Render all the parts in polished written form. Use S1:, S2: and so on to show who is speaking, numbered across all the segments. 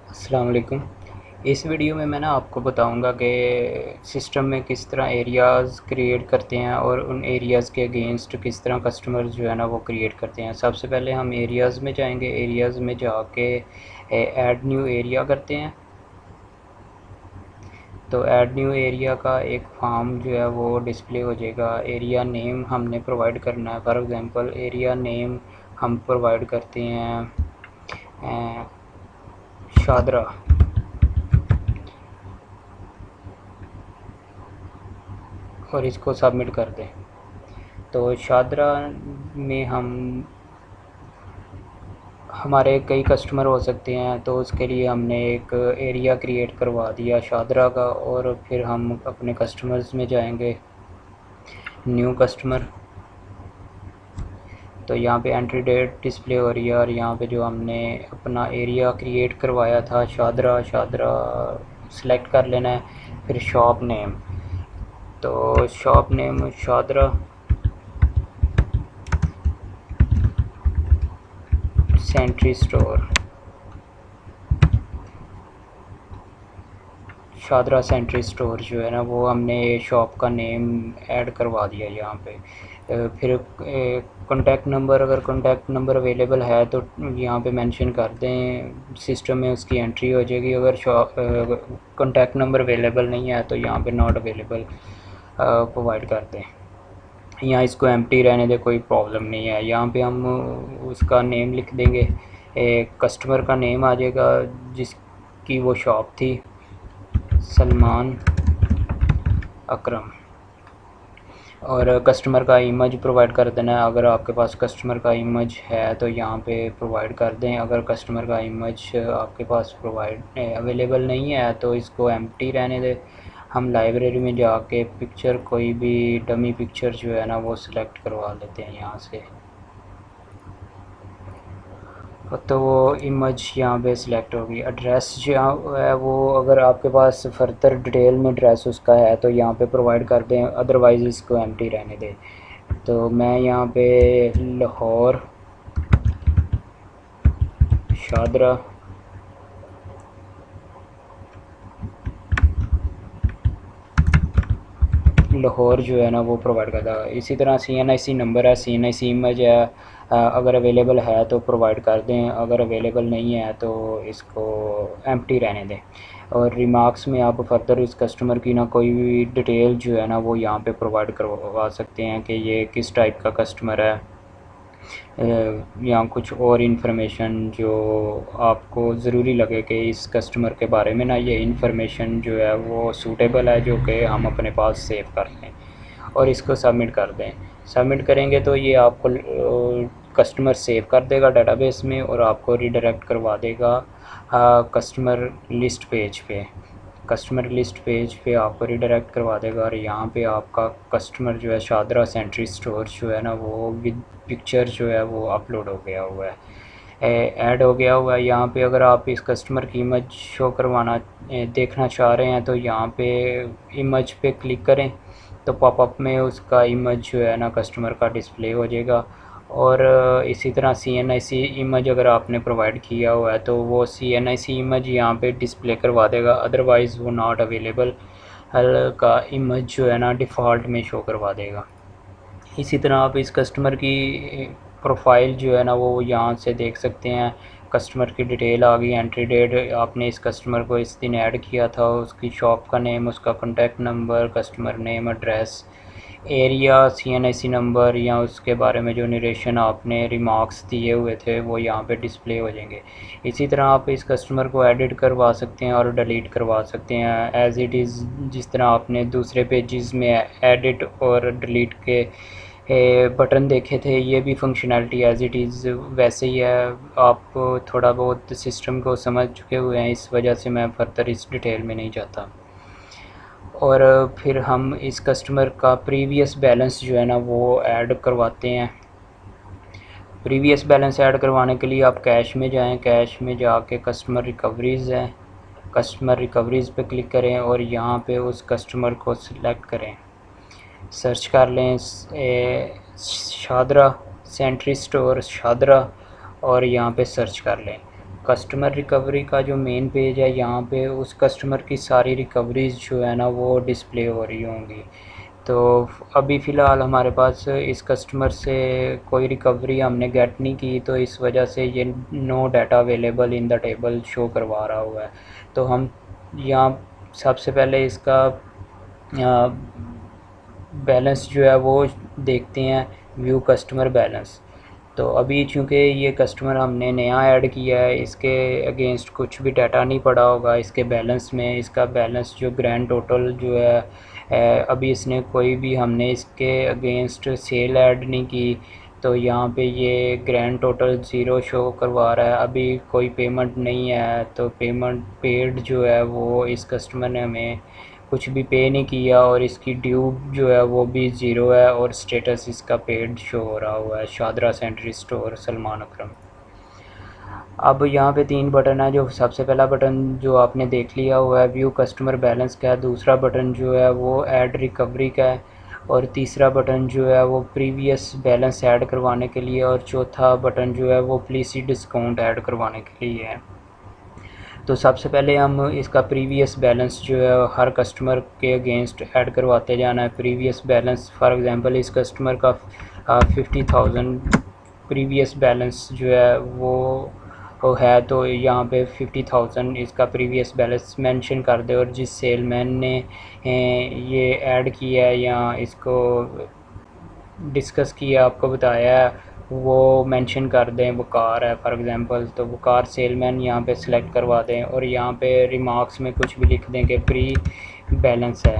S1: अस्सलाम वालेकुम। इस वीडियो में मैं आपको बताऊंगा कि सिस्टम में किस तरह एरियाज़ क्रिएट करते हैं और उन एरियाज़ के अगेंस्ट किस तरह कस्टमर जो है ना वो क्रिएट करते हैं। सबसे पहले हम एरियाज़ में जाएंगे। एरियाज़ में जाके ऐड न्यू एरिया करते हैं। तो ऐड न्यू एरिया का एक फॉर्म जो है वो डिस्प्ले हो जाएगा। एरिया नेम हमने प्रोवाइड करना है। फॉर एग्ज़ाम्पल एरिया नेम हम प्रोवाइड करते हैं शादरा। और इसको सबमिट कर दें। तो शादरा में हमारे कई कस्टमर हो सकते हैं, तो उसके लिए हमने एक एरिया क्रिएट करवा दिया शादरा का। और फिर हम अपने कस्टमर्स में जाएंगे, न्यू कस्टमर। तो यहाँ पे एंट्री डेट डिस्प्ले हो रही है और यहाँ पे जो हमने अपना एरिया क्रिएट करवाया था शादरा सेलेक्ट कर लेना है। फिर शॉप नेम, तो shop name Shahdara Sentry store, Shahdara Sentry store जो है ना वो हमने शॉप का नेम ऐड करवा दिया यहाँ पे। फिर कॉन्टैक्ट नंबर, अगर कॉन्टैक्ट नंबर अवेलेबल है तो यहाँ पे मेंशन कर दें, सिस्टम में उसकी एंट्री हो जाएगी। अगर शॉप कॉन्टैक्ट नंबर अवेलेबल नहीं है तो यहाँ पे नॉट अवेलेबल प्रोवाइड कर दें। यहाँ इसको एम्प्टी रहने दे, कोई प्रॉब्लम नहीं है। यहाँ पे हम उसका नेम लिख देंगे, कस्टमर का नेम आ जाएगा जिसकी वो शॉप थी, सलमान अकरम। और कस्टमर का इमेज प्रोवाइड कर देना है। अगर आपके पास कस्टमर का इमेज है तो यहाँ पे प्रोवाइड कर दें। अगर कस्टमर का इमेज आपके पास प्रोवाइड अवेलेबल नहीं है तो इसको एम्प्टी रहने दें। हम लाइब्रेरी में जाके पिक्चर, कोई भी डमी पिक्चर जो है ना वो सिलेक्ट करवा लेते हैं यहाँ से। तो वो इमेज यहाँ पे सिलेक्ट होगी। एड्रेस जो है वो, अगर आपके पास फर्दर डिटेल में एड्रेस उसका है तो यहाँ पे प्रोवाइड कर दें, अदरवाइज़ इसको एम्प्टी रहने दें। तो मैं यहाँ पे लाहौर शादरा लाहौर जो है ना वो प्रोवाइड करता है। इसी तरह CNIC नंबर है, CNIC इमेज है, अगर अवेलेबल है तो प्रोवाइड कर दें, अगर अवेलेबल नहीं है तो इसको एम्प्टी रहने दें। और रिमार्क्स में आप फर्दर इस कस्टमर की ना कोई भी डिटेल जो है ना वो यहाँ पे प्रोवाइड करवा सकते हैं कि ये किस टाइप का कस्टमर है, या कुछ और इन्फॉर्मेशन जो आपको ज़रूरी लगे कि इस कस्टमर के बारे में ना ये इन्फॉर्मेशन जो है वो सूटेबल है, जो कि हम अपने पास सेव कर लें। और इसको सबमिट कर दें। सबमिट करेंगे तो ये आपको कस्टमर सेव कर देगा डेटाबेस में और आपको रीडायरेक्ट करवा देगा कस्टमर लिस्ट पेज पे। कस्टमर लिस्ट पेज पे आपको रीडायरेक्ट करवा देगा और यहाँ पे आपका कस्टमर जो है शादरा सेंट्री स्टोर जो है ना वो विद पिक्चर जो है वो अपलोड हो गया हुआ है, ऐड हो गया हुआ है। यहाँ पे अगर आप इस कस्टमर की इमेज शो करवाना देखना चाह रहे हैं तो यहाँ पे इमेज पे क्लिक करें तो पॉपअप में उसका इमेज जो है ना कस्टमर का डिस्प्ले हो जाएगा। और इसी तरह CNIC इमेज अगर आपने प्रोवाइड किया हुआ है तो वो CNIC इमेज यहाँ पे डिस्प्ले करवा देगा, अदरवाइज़ वो नॉट अवेलेबल का इमेज जो है ना डिफ़ॉल्ट में शो करवा देगा। इसी तरह आप इस कस्टमर की प्रोफाइल जो है ना वो यहाँ से देख सकते हैं। कस्टमर की डिटेल आ गई, एंट्री डेट, आपने इस कस्टमर को इस दिन ऐड किया था, उसकी शॉप का नेम, उसका contact number, customer name, address, area, CNIC number, या उसके बारे में जो नरेशन आपने रिमार्क्स दिए हुए थे वो यहाँ पे डिस्प्ले हो जाएंगे। इसी तरह आप इस कस्टमर को एडिट करवा सकते हैं और डिलीट करवा सकते हैं एज़ इट इज़, जिस तरह आपने दूसरे पेजेस में एडिट और डिलीट के बटन देखे थे। ये भी फंक्शनैलिटी एज़ इट इज़ वैसे ही है। आप थोड़ा बहुत सिस्टम को समझ चुके हुए हैं, इस वजह से मैं फर्दर इस डिटेल में नहीं जाता। और फिर हम इस कस्टमर का प्रीवियस बैलेंस जो है ना वो ऐड करवाते हैं। प्रीवियस बैलेंस ऐड करवाने के लिए आप कैश में जाएं, कैश में जाके कस्टमर रिकवरीज़ है, कस्टमर रिकवरीज़ पे क्लिक करें और यहाँ पे उस कस्टमर को सिलेक्ट करें, सर्च कर लें शादरा सेंट्री स्टोर शादरा और यहाँ पे सर्च कर लें। कस्टमर रिकवरी का जो मेन पेज है यहाँ पे उस कस्टमर की सारी रिकवरीज जो है ना वो डिस्प्ले हो रही होंगी। तो अभी फ़िलहाल हमारे पास इस कस्टमर से कोई रिकवरी हमने गेट नहीं की, तो इस वजह से ये no data available in the table show करवा रहा हुआ है। तो हम यहाँ सबसे पहले इसका बैलेंस जो है वो देखते हैं, व्यू कस्टमर बैलेंस। तो अभी चूँकि ये कस्टमर हमने नया ऐड किया है, इसके अगेंस्ट कुछ भी डाटा नहीं पड़ा होगा इसके बैलेंस में। इसका बैलेंस जो ग्रैंड टोटल जो है अभी इसने कोई भी हमने इसके अगेंस्ट सेल ऐड नहीं की, तो यहाँ पे ये ग्रैंड टोटल ज़ीरो शो करवा रहा है। अभी कोई पेमेंट नहीं है, तो पेमेंट पेड जो है वो इस कस्टमर ने हमें कुछ भी पे नहीं किया, और इसकी ड्यू जो है वो भी ज़ीरो है, और स्टेटस इसका पेड शो हो रहा हुआ है, शादरा सेंट्री स्टोर सलमान अकरम। अब यहाँ पे 3 बटन है। जो सबसे पहला बटन जो आपने देख लिया हुआ है व्यू कस्टमर बैलेंस का है, दूसरा बटन जो है वो ऐड रिकवरी का है, और तीसरा बटन जो है वो प्रीवियस बैलेंस ऐड करवाने के लिए, और चौथा बटन जो है वो पॉलिसी डिस्काउंट ऐड करवाने के लिए है। तो सबसे पहले हम इसका प्रीवियस बैलेंस जो है हर कस्टमर के अगेंस्ट ऐड करवाते जाना है। प्रीवियस बैलेंस फॉर एग्जांपल इस कस्टमर का 50,000 प्रीवियस बैलेंस जो है वो है, तो यहाँ पे 50,000 इसका प्रीवियस बैलेंस मेंशन कर दे, और जिस सेलमैन ने ये ऐड किया है या इसको डिस्कस किया, आपको बताया है, वो मेंशन कर दें वकार है फॉर एग्जांपल, तो वकार सेलमैन यहाँ पे सिलेक्ट करवा दें, और यहाँ पे रिमार्क्स में कुछ भी लिख दें कि प्री बैलेंस है,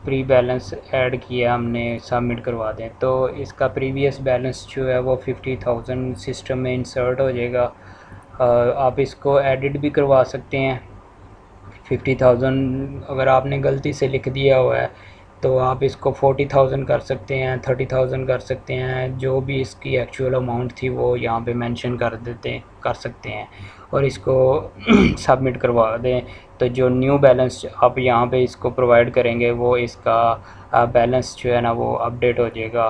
S1: प्री बैलेंस ऐड किया हमने, सबमिट करवा दें। तो इसका प्रीवियस बैलेंस जो है वो 50,000 सिस्टम में इंसर्ट हो जाएगा। आप इसको एडिट भी करवा सकते हैं। 50,000 अगर आपने गलती से लिख दिया हुआ है तो आप इसको 40,000 कर सकते हैं, 30,000 कर सकते हैं, जो भी इसकी एक्चुअल अमाउंट थी वो यहाँ पे मेंशन कर सकते हैं, और इसको सबमिट करवा दें। तो जो न्यू बैलेंस आप यहाँ पे इसको प्रोवाइड करेंगे वो इसका बैलेंस जो है ना वो अपडेट हो जाएगा।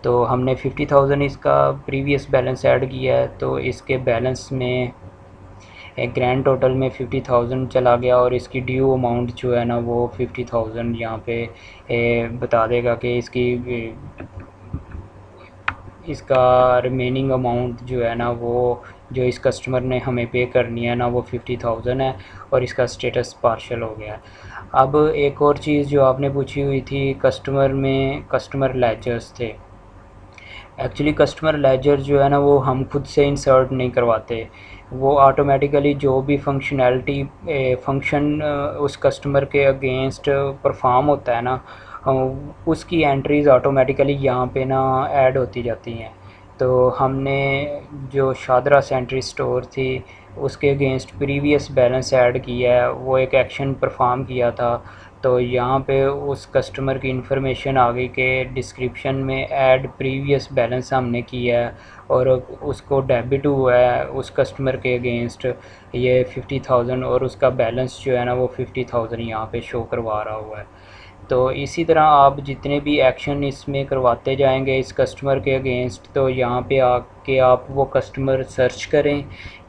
S1: तो हमने 50,000 इसका प्रीवियस बैलेंस ऐड किया है, तो इसके बैलेंस में एक ग्रैंड टोटल में 50,000 चला गया, और इसकी ड्यू अमाउंट जो है ना वो 50,000 यहाँ पे बता देगा कि इसका रिमेनिंग अमाउंट जो है ना वो जो इस कस्टमर ने हमें पे करनी है ना वो 50,000 है, और इसका स्टेटस पार्शल हो गया है। अब एक और चीज़ जो आपने पूछी हुई थी, कस्टमर में कस्टमर लेजर्स थे। एक्चुअली कस्टमर लेजर जो है ना वो हम खुद से इंसर्ट नहीं करवाते, वो ऑटोमेटिकली जो भी फंक्शनैलिटी फंक्शन उस कस्टमर के अगेंस्ट परफॉर्म होता है ना, उसकी एंट्रीज़ ऑटोमेटिकली यहाँ पे ना ऐड होती जाती हैं। तो हमने जो शादरा सेंट्री स्टोर थी उसके अगेंस्ट प्रीवियस बैलेंस ऐड किया है, वो एक एक्शन परफॉर्म किया था। तो यहाँ पे उस कस्टमर की इन्फॉर्मेशन आ गई कि डिस्क्रिप्शन में ऐड प्रीवियस बैलेंस हमने किया है, और उसको डेबिट हुआ है उस कस्टमर के अगेंस्ट ये 50,000, और उसका बैलेंस जो है ना वो 50,000 यहाँ पे शो करवा रहा हुआ है। तो इसी तरह आप जितने भी एक्शन इसमें करवाते जाएंगे इस कस्टमर के अगेंस्ट, तो यहाँ पे आके आप वो कस्टमर सर्च करें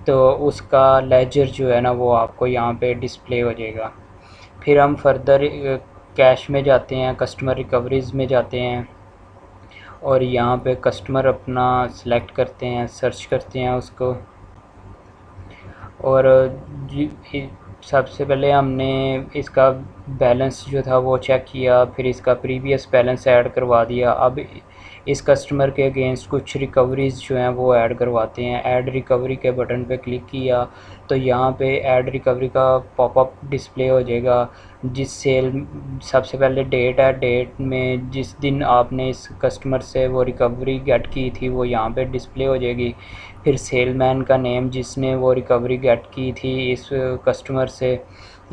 S1: तो उसका लेजर जो है ना वो आपको यहाँ पे डिस्प्ले हो जाएगा। फिर हम फर्दर कैश में जाते हैं, कस्टमर रिकवरीज़ में जाते हैं, और यहाँ पे कस्टमर अपना सेलेक्ट करते हैं, सर्च करते हैं उसको, और सबसे पहले हमने इसका बैलेंस जो था वो चेक किया, फिर इसका प्रीवियस बैलेंस ऐड करवा दिया। अब इस कस्टमर के अगेंस्ट कुछ रिकवरीज़ जो हैं वो ऐड करवाते हैं। ऐड रिकवरी के बटन पे क्लिक किया तो यहाँ पे ऐड रिकवरी का पॉपअप डिस्प्ले हो जाएगा। जिस सेल सबसे पहले डेट है, डेट में जिस दिन आपने इस कस्टमर से वो रिकवरी गेट की थी वो यहाँ पे डिस्प्ले हो जाएगी। फिर सेलमैन का नेम जिसने वो रिकवरी गेट की थी इस कस्टमर से,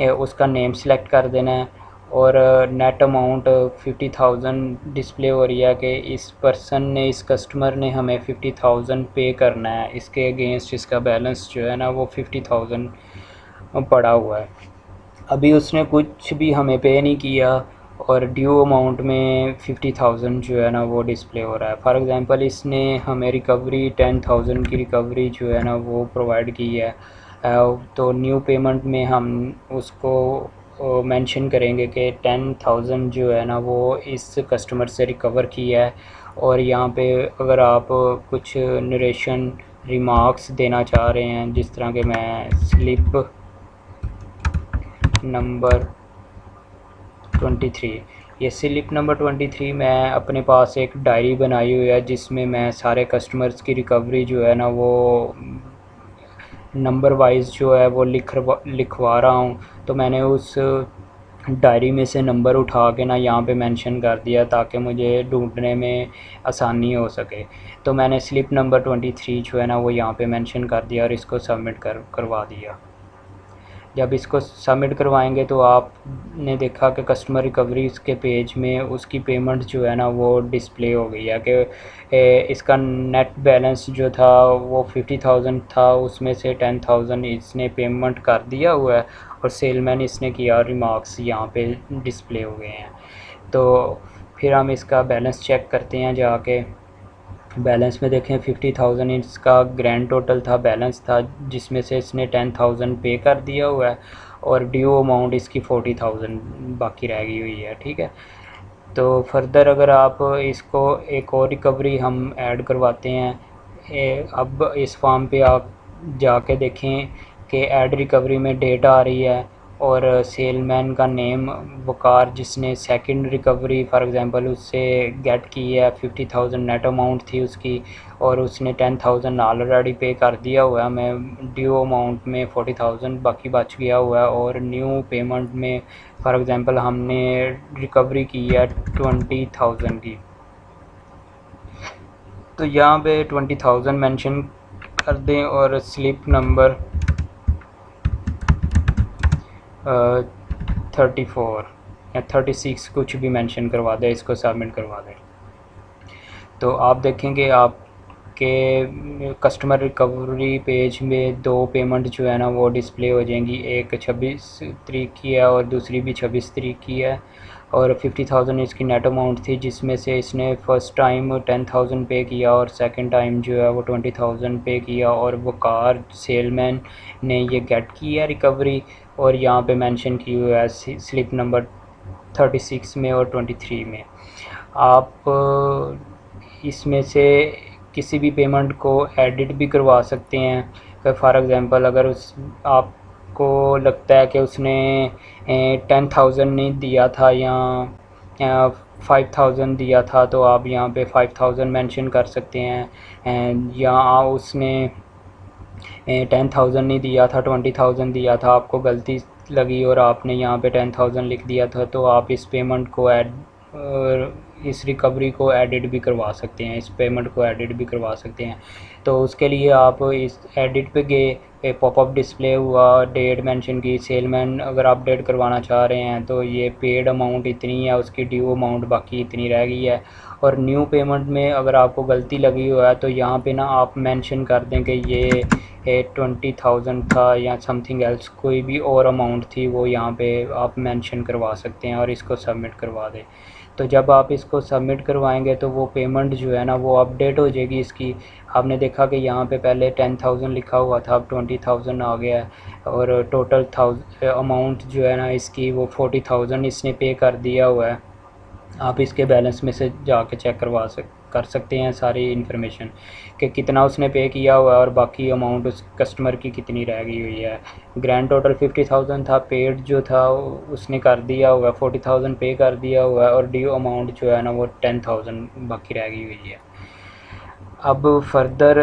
S1: उसका नेम सेलेक्ट कर देना है, और नेट अमाउंट 50,000 डिस्प्ले हो रही है कि इस पर्सन ने, इस कस्टमर ने हमें 50,000 पे करना है, इसके अगेंस्ट इसका बैलेंस जो है ना वो 50,000 पड़ा हुआ है। अभी उसने कुछ भी हमें पे नहीं किया और ड्यू अमाउंट में 50,000 जो है ना वो डिस्प्ले हो रहा है। फॉर एग्ज़ाम्पल इसने हमें रिकवरी 10,000 की रिकवरी जो है ना वो प्रोवाइड की है। तो न्यू पेमेंट में हम उसको मेंशन करेंगे कि 10,000 जो है ना वो इस कस्टमर से रिकवर किया है। और यहाँ पे अगर आप कुछ नरेशन रिमार्क्स देना चाह रहे हैं, जिस तरह के मैं स्लिप नंबर 23, ये स्लिप नंबर 23 मैं अपने पास एक डायरी बनाई हुई है जिसमें मैं सारे कस्टमर्स की रिकवरी जो है ना वो नंबर वाइज जो है वो लिखवा रहा हूँ। तो मैंने उस डायरी में से नंबर उठा के ना यहाँ पे मेंशन कर दिया ताकि मुझे ढूंढने में आसानी हो सके। तो मैंने स्लिप नंबर 23 जो है ना वो यहाँ पे मेंशन कर दिया और इसको सबमिट करवा दिया। जब इसको सबमिट करवाएंगे तो आपने देखा कि कस्टमर रिकवरीज के पेज में उसकी पेमेंट जो है ना वो डिस्प्ले हो गई है कि इसका नेट बैलेंस जो था वो 50,000 था, उसमें से 10,000 इसने पेमेंट कर दिया हुआ है और सेलमैन इसने किया रिमार्क्स यहाँ पे डिस्प्ले हो गए हैं। तो फिर हम इसका बैलेंस चेक करते हैं जाके। बैलेंस में देखें 50,000 इसका ग्रैंड टोटल था, बैलेंस था, जिसमें से इसने 10,000 पे कर दिया हुआ है और ड्यू अमाउंट इसकी 40,000 बाकी रह गई हुई है। ठीक है, तो फर्दर अगर आप इसको एक और रिकवरी हम ऐड करवाते हैं। अब इस फॉर्म पे आप जाके देखें कि ऐड रिकवरी में डेट आ रही है और सेलमैन का नेम वकार, जिसने सेकंड रिकवरी फॉर एग्ज़ाम्पल उससे गेट की है, 50,000 नेट अमाउंट थी उसकी और उसने 10,000 ऑलरेडी पे कर दिया हुआ है। मैं ड्यू अमाउंट में 40,000 बाकी बच गया हुआ है और न्यू पेमेंट में फॉर एग्ज़ाम्पल हमने रिकवरी की है 20,000 की। तो यहाँ पे 20,000 मेंशन कर दें और स्लिप नंबर 34 या 36 कुछ भी मेंशन करवा दें, इसको सबमिट करवा दें। तो आप देखेंगे आपके कस्टमर रिकवरी पेज में दो पेमेंट जो है ना वो डिस्प्ले हो जाएंगी, एक 26 तारीख की है और दूसरी भी 26 तारीख की है। और 50,000 इसकी नेट अमाउंट थी, जिसमें से इसने फ़र्स्ट टाइम 10,000 पे किया और सेकंड टाइम जो है वो 20,000 पे किया और वो कार सेलमैन ने ये गेट की है रिकवरी और यहाँ पे मेंशन की हुई है स्लिप नंबर 36 में और 23 में। आप इसमें से किसी भी पेमेंट को एडिट भी करवा सकते हैं। फॉर एग्ज़ाम्पल अगर उस आपको लगता है कि उसने 10,000 नहीं दिया था या 5,000 दिया था, तो आप यहाँ पे 5,000 मेंशन कर सकते हैं। या उसने 10,000 नहीं दिया था, 20,000 दिया था, आपको गलती लगी और आपने यहाँ पे 10,000 लिख दिया था, तो आप इस पेमेंट को इस रिकवरी को एडिट भी करवा सकते हैं, इस पेमेंट को एडिट भी करवा सकते हैं। तो उसके लिए आप इस एडिट पे गए, पॉपअप डिस्प्ले हुआ, डेट मेंशन की, सेलमैन अगर आप अपडेट करवाना चाह रहे हैं तो ये पेड अमाउंट इतनी है, उसकी ड्यू अमाउंट बाकी इतनी रह गई है। और न्यू पेमेंट में अगर आपको गलती लगी हुआ है तो यहाँ पे ना आप मेंशन कर दें कि ये 20,000 था या समथिंग एल्स कोई भी और अमाउंट थी, वो यहाँ पे आप मेंशन करवा सकते हैं और इसको सबमिट करवा दें। तो जब आप इसको सबमिट करवाएंगे तो वो पेमेंट जो है ना वो अपडेट हो जाएगी इसकी। आपने देखा कि यहाँ पे पहले 10,000 लिखा हुआ था, अब 20,000 आ गया है और टोटल अमाउंट जो है ना इसकी वो 40,000 इसने पे कर दिया हुआ है। आप इसके बैलेंस में से जाके चेक कर सकते हैं सारी इन्फॉर्मेशन कि कितना उसने पे किया हुआ है और बाकी अमाउंट उस कस्टमर की कितनी रह गई हुई है। ग्रैंड टोटल 50,000 था, पेड जो था उसने कर दिया हुआ है, 40,000 पे कर दिया हुआ है और ड्यू अमाउंट जो है ना वो 10,000 बाकी रह गई हुई है। अब फर्दर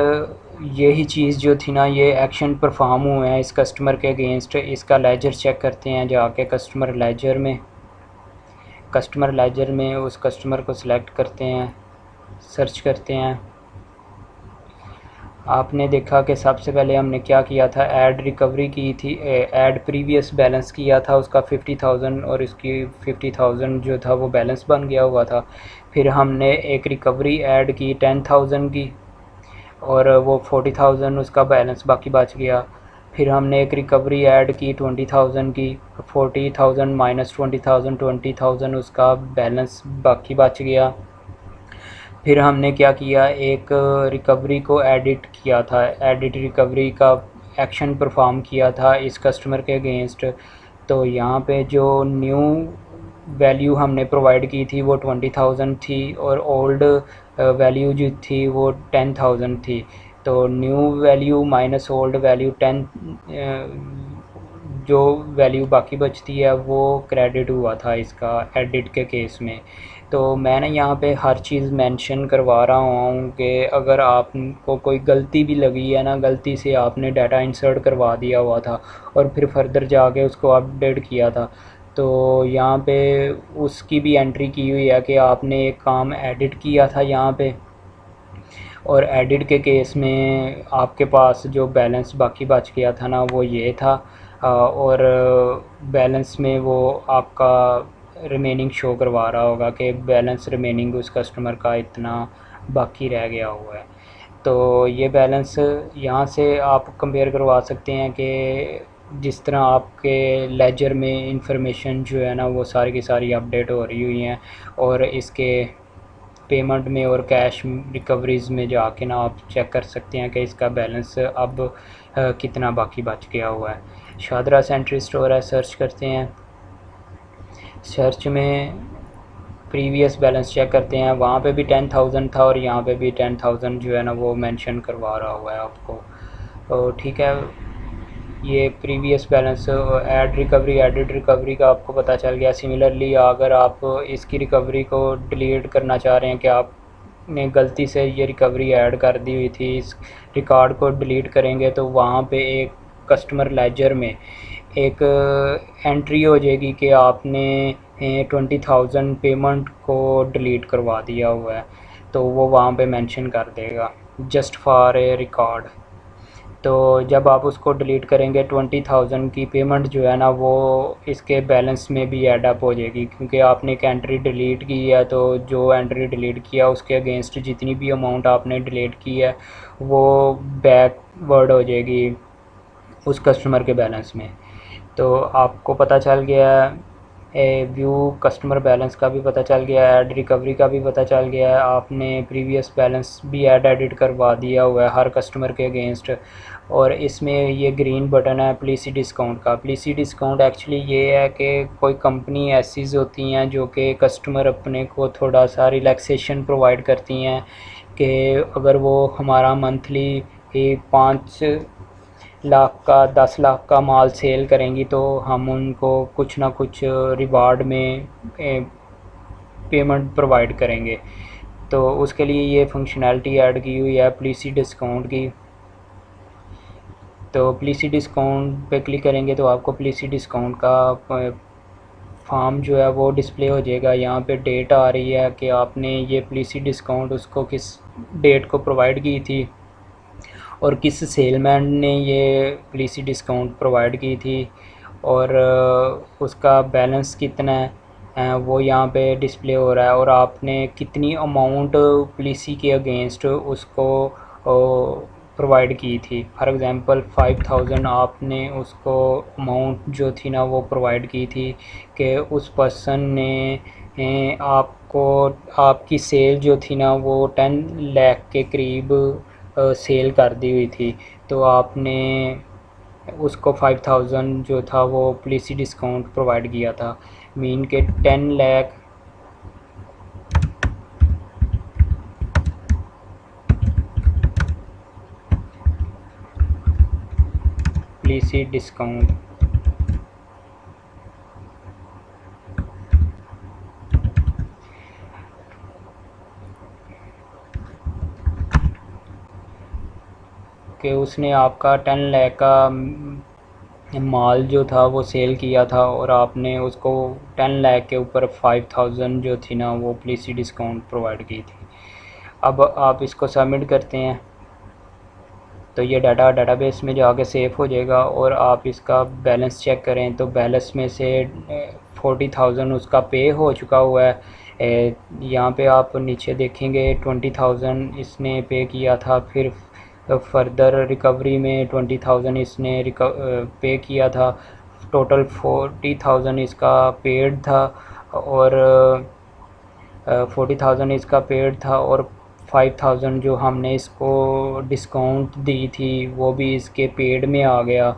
S1: यही चीज़ जो थी ना, ये एक्शन परफॉर्म हुए हैं इस कस्टमर के अगेंस्ट। इसका लेजर चेक करते हैं जाके कस्टमर लेजर में उस कस्टमर को सिलेक्ट करते हैं, सर्च करते हैं। आपने देखा कि सबसे पहले हमने क्या किया था, ऐड रिकवरी की थी, ऐड प्रीवियस बैलेंस किया था उसका 50,000 और इसकी 50,000 जो था वो बैलेंस बन गया हुआ था। फिर हमने एक रिकवरी ऐड की 10,000 की और वो 40,000 उसका बैलेंस बाकी बच गया। फिर हमने एक रिकवरी ऐड की 20,000 की, 40,000 माइनस 20,000, 20,000 उसका बैलेंस बाकी बच गया। फिर हमने क्या किया, एक रिकवरी को एडिट किया था, एडिट रिकवरी का एक्शन परफॉर्म किया था इस कस्टमर के अगेंस्ट। तो यहाँ पे जो न्यू वैल्यू हमने प्रोवाइड की थी वो 20,000 थी और ओल्ड वैल्यू जो थी वो 10,000 थी। तो new value minus old value 10, जो वैल्यू बाकी बचती है वो क्रेडिट हुआ था इसका एडिट के केस में। तो मैंने यहाँ पे हर चीज़ मेंशन करवा रहा हूँ कि अगर आपको कोई गलती भी लगी है ना, गलती से आपने डाटा इंसर्ट करवा दिया हुआ था और फिर फर्दर जाके उसको अपडेट किया था, तो यहाँ पे उसकी भी एंट्री की हुई है कि आपने एक काम एडिट किया था यहाँ पे, और एडिट के केस में आपके पास जो बैलेंस बाकी बच गया था ना वो ये था, और बैलेंस में वो आपका रिमेनिंग शो करवा रहा होगा कि बैलेंस रिमेनिंग उस कस्टमर का इतना बाकी रह गया हुआ है। तो ये बैलेंस यहाँ से आप कंपेयर करवा सकते हैं कि जिस तरह आपके लेजर में इंफॉर्मेशन जो है ना वो सारी की सारी अपडेट हो रही हुई हैं, और इसके पेमेंट में और कैश रिकवरीज़ में जाके ना आप चेक कर सकते हैं कि इसका बैलेंस अब कितना बाकी बच गया हुआ है। शादरा सेंट्री स्टोर है, सर्च करते हैं, सर्च में प्रीवियस बैलेंस चेक करते हैं, वहाँ पे भी 10,000 था और यहाँ पे भी 10,000 जो है ना वो मेंशन करवा रहा हुआ है आपको। तो ठीक है, ये previous balance add recovery added recovery का आपको पता चल गया। सिमिलरली अगर आप इसकी रिकवरी को डिलीट करना चाह रहे हैं कि आपने गलती से ये रिकवरी ऐड कर दी हुई थी, इस रिकॉर्ड को डिलीट करेंगे तो वहाँ पे एक कस्टमर लेजर में एक एंट्री हो जाएगी कि आपने 20,000 पेमेंट को डिलीट करवा दिया हुआ है, तो वो वहाँ पे मेंशन कर देगा जस्ट फॉर ए रिकॉर्ड। तो जब आप उसको डिलीट करेंगे 20,000 की पेमेंट जो है ना वो इसके बैलेंस में भी ऐड अप हो जाएगी, क्योंकि आपने एक एंट्री डिलीट की है, तो जो एंट्री डिलीट किया उसके अगेंस्ट जितनी भी अमाउंट आपने डिलीट की है वो बैकवर्ड हो जाएगी उस कस्टमर के बैलेंस में। तो आपको पता चल गया है, व्यू कस्टमर बैलेंस का भी पता चल गया है, ऐड रिकवरी का भी पता चल गया है, आपने प्रीवियस बैलेंस भी ऐड एडिट करवा दिया हुआ है हर कस्टमर के अगेंस्ट। और इसमें ये ग्रीन बटन है पॉलिसी डिस्काउंट का। पॉलिसी डिस्काउंट एक्चुअली ये है कि कोई कंपनी ऐसी होती हैं जो कि कस्टमर अपने को थोड़ा सा रिलैक्सेशन प्रोवाइड करती हैं कि अगर वो हमारा मंथली 5 लाख का 10 लाख का माल सेल करेंगी तो हम उनको कुछ ना कुछ रिवार्ड में पेमेंट प्रोवाइड करेंगे। तो उसके लिए ये फंक्शनैलिटी ऐड की हुई है पॉलिसी डिस्काउंट की। तो पॉलिसी डिस्काउंट पे क्लिक करेंगे तो आपको पॉलिसी डिस्काउंट का फॉर्म जो है वो डिस्प्ले हो जाएगा। यहाँ पे डेट आ रही है कि आपने ये पॉलिसी डिस्काउंट उसको किस डेट को प्रोवाइड की थी और किस सेलमैन ने ये पॉलिसी डिस्काउंट प्रोवाइड की थी, और उसका बैलेंस कितना है वो यहाँ पे डिस्प्ले हो रहा है, और आपने कितनी अमाउंट पॉलिसी के अगेंस्ट उसको प्रोवाइड की थी। फॉर एग्ज़ाम्पल 5,000 आपने उसको अमाउंट जो थी ना वो प्रोवाइड की थी कि उस पर्सन ने आपको आपकी सेल जो थी ना वो 10 लाख के करीब सेल कर दी हुई थी, तो आपने उसको 5,000 जो था वो पॉलिसी डिस्काउंट प्रोवाइड किया था। मीन के 10 लाख पॉलिसी डिस्काउंट कि उसने आपका 10 लाख का माल जो था वो सेल किया था और आपने उसको 10 लाख के ऊपर 5,000 जो थी ना वो पॉलिसी डिस्काउंट प्रोवाइड की थी। अब आप इसको सबमिट करते हैं तो ये डाटा डाटाबेस में जाके सेव हो जाएगा, और आप इसका बैलेंस चेक करें तो बैलेंस में से 40,000 उसका पे हो चुका हुआ है। यहाँ पे आप नीचे देखेंगे 20,000 इसने पे किया था, फिर फर्दर रिकवरी में 20,000 इसने पे किया था। टोटल 40,000 इसका पेड था और 40,000 इसका पेड था और 5,000 जो हमने इसको डिस्काउंट दी थी वो भी इसके पेड में आ गया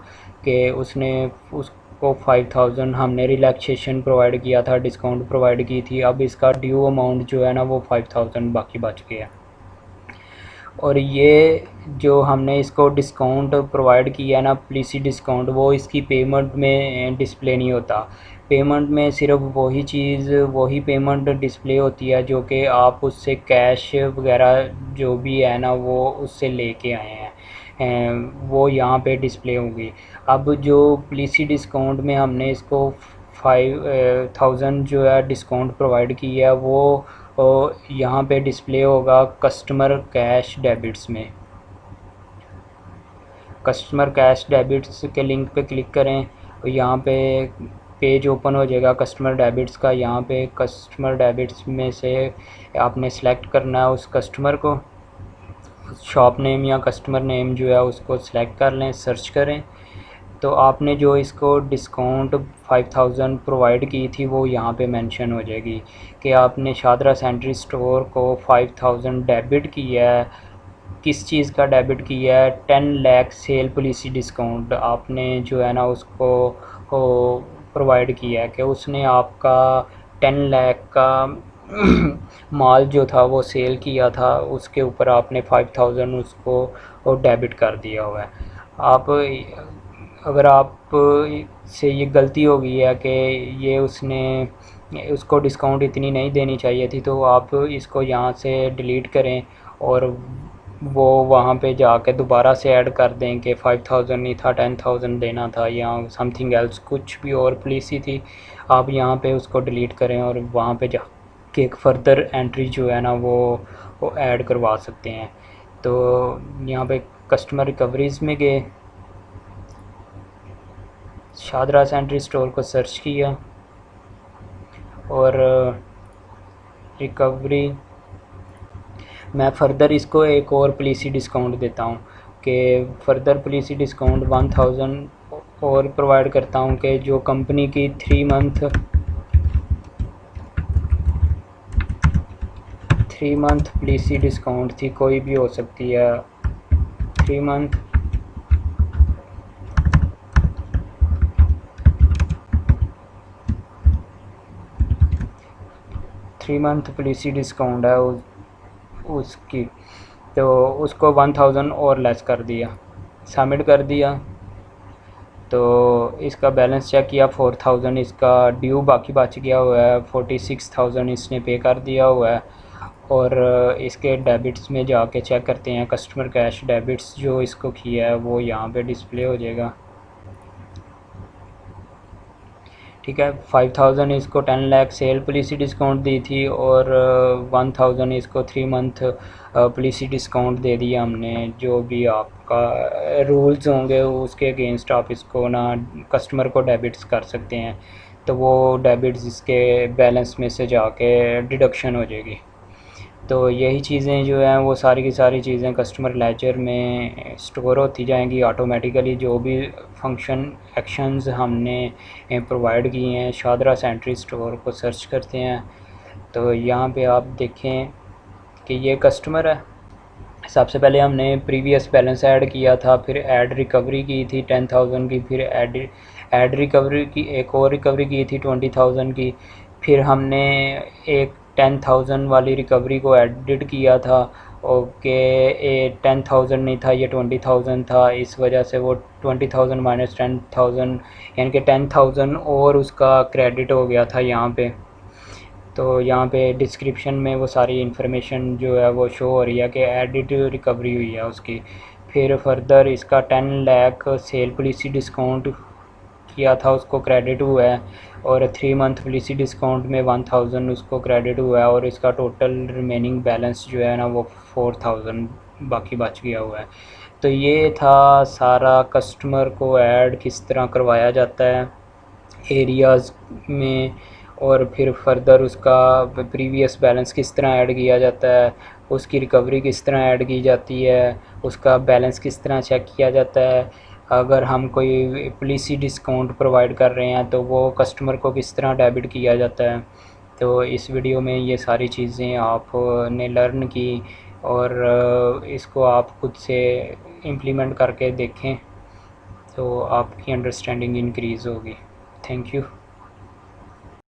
S1: कि उसने उसको 5,000 हमने रिलैक्सेशन प्रोवाइड किया था, डिस्काउंट प्रोवाइड की थी। अब इसका ड्यू अमाउंट जो है ना वो 5,000 बाकी बच गया। और ये जो हमने इसको डिस्काउंट प्रोवाइड किया ना पॉलिसी डिस्काउंट, वो इसकी पेमेंट में डिस्प्ले नहीं होता। पेमेंट में सिर्फ वही पेमेंट डिस्प्ले होती है जो कि आप उससे कैश वगैरह जो भी है ना वो उससे लेके आए हैं, वो यहाँ पे डिस्प्ले होगी। अब जो पॉलिसी डिस्काउंट में हमने इसको 5,000 जो है डिस्काउंट प्रोवाइड किया है वो यहाँ पे डिस्प्ले होगा कस्टमर कैश डेबिट्स में। कस्टमर कैश डेबिट्स के लिंक पे क्लिक करें और यहाँ पे पेज ओपन हो जाएगा कस्टमर डेबिट्स का। यहाँ पे कस्टमर डेबिट्स में से आपने सेलेक्ट करना है उस कस्टमर को, शॉप नेम या कस्टमर नेम जो है उसको सेलेक्ट कर लें, सर्च करें तो आपने जो इसको डिस्काउंट 5,000 प्रोवाइड की थी वो यहाँ पे मेंशन हो जाएगी कि आपने शादरा सेंट्री स्टोर को 5,000 डेबिट किया है। किस चीज़ का डेबिट किया है? 10 लाख सेल पॉलिसी डिस्काउंट आपने जो है ना उसको प्रोवाइड किया है कि उसने आपका 10 लाख का माल जो था वो सेल किया था, उसके ऊपर आपने 5,000 उसको डेबिट कर दिया हुआ है। आप अगर आप से ये गलती हो गई है कि ये उसको डिस्काउंट इतनी नहीं देनी चाहिए थी तो आप इसको यहाँ से डिलीट करें और वो वहाँ पे जाके दोबारा से ऐड कर दें कि 5,000 नहीं था 10,000 देना था या समथिंग एल्स कुछ भी और पॉलिसी थी। आप यहाँ पे उसको डिलीट करें और वहाँ पे जाके एक फ़र्दर एंट्री जो है ना वो ऐड करवा सकते हैं। तो यहाँ पे कस्टमर रिकवरीज़ में गए, शादरा सेंट्री स्टोर को सर्च किया और रिकवरी मैं फ़र्दर इसको एक और पॉलिसी डिस्काउंट देता हूँ कि फ़र्दर पॉलिसी डिस्काउंट 1,000 और प्रोवाइड करता हूँ कि जो कंपनी की 3 मंथ पॉलिसी डिस्काउंट थी, कोई भी हो सकती है, 3 मंथ पॉलिसी डिस्काउंट है उसकी, तो उसको 1,000 और लेस कर दिया, सबमिट कर दिया। तो इसका बैलेंस चेक किया, 4,000 इसका ड्यू बाकी बच गया हुआ है, 46,000 इसने पे कर दिया हुआ है। और इसके डेबिट्स में जाके चेक करते हैं, कस्टमर कैश डेबिट्स जो इसको किया है वो यहाँ पे डिस्प्ले हो जाएगा। ठीक है, 5,000 इसको 10 लाख सेल पॉलिसी डिस्काउंट दी थी और 1,000 इसको 3 मंथ पॉलिसी डिस्काउंट दे दिया हमने। जो भी आपका रूल्स होंगे उसके अगेंस्ट आप इसको ना कस्टमर को डेबिट्स कर सकते हैं, तो वो डेबिट्स इसके बैलेंस में से जाके डिडक्शन हो जाएगी। तो यही चीज़ें जो हैं वो सारी की सारी चीज़ें कस्टमर लेजर में स्टोर होती जाएंगी ऑटोमेटिकली। जो भी फंक्शन एक्शंस हमने प्रोवाइड किए हैं, शादरा सेंट्री स्टोर को सर्च करते हैं तो यहाँ पे आप देखें कि ये कस्टमर है। सबसे पहले हमने प्रीवियस बैलेंस ऐड किया था, फिर ऐड रिकवरी की थी 10,000 की, फिर ऐड रिकवरी की एक और रिकवरी की थी 20,000 की, फिर हमने एक 10,000 वाली रिकवरी को एडिट किया था। ओके, 10,000 नहीं था, ये 20,000 था, इस वजह से वो 20,000 माइनस 10,000 यानी कि 10,000 और उसका क्रेडिट हो गया था यहाँ पे। तो यहाँ पे डिस्क्रिप्शन में वो सारी इन्फॉर्मेशन जो है वो शो हो रही है कि एडिट रिकवरी हुई है उसकी। फिर फर्दर इसका 10 लाख सेल पॉलिसी डिस्काउंट किया था उसको क्रेडिट हुआ है और 3 मंथ पॉलिसी डिस्काउंट में 1,000 उसको क्रेडिट हुआ है और इसका टोटल रिमेनिंग बैलेंस जो है ना वो 4,000 बाकी बच गया हुआ है। तो ये था सारा कस्टमर को ऐड किस तरह करवाया जाता है एरियाज़ में और फिर फर्दर उसका प्रीवियस बैलेंस किस तरह ऐड किया जाता है, उसकी रिकवरी किस तरह ऐड की जाती है, उसका बैलेंस किस तरह चेक किया जाता है, अगर हम कोई पॉलिसी डिस्काउंट प्रोवाइड कर रहे हैं तो वो कस्टमर को किस तरह डेबिट किया जाता है। तो इस वीडियो में ये सारी चीज़ें आपने लर्न की और इसको आप खुद से इम्प्लीमेंट करके देखें तो आपकी अंडरस्टैंडिंग इंक्रीज़ होगी। Thank you.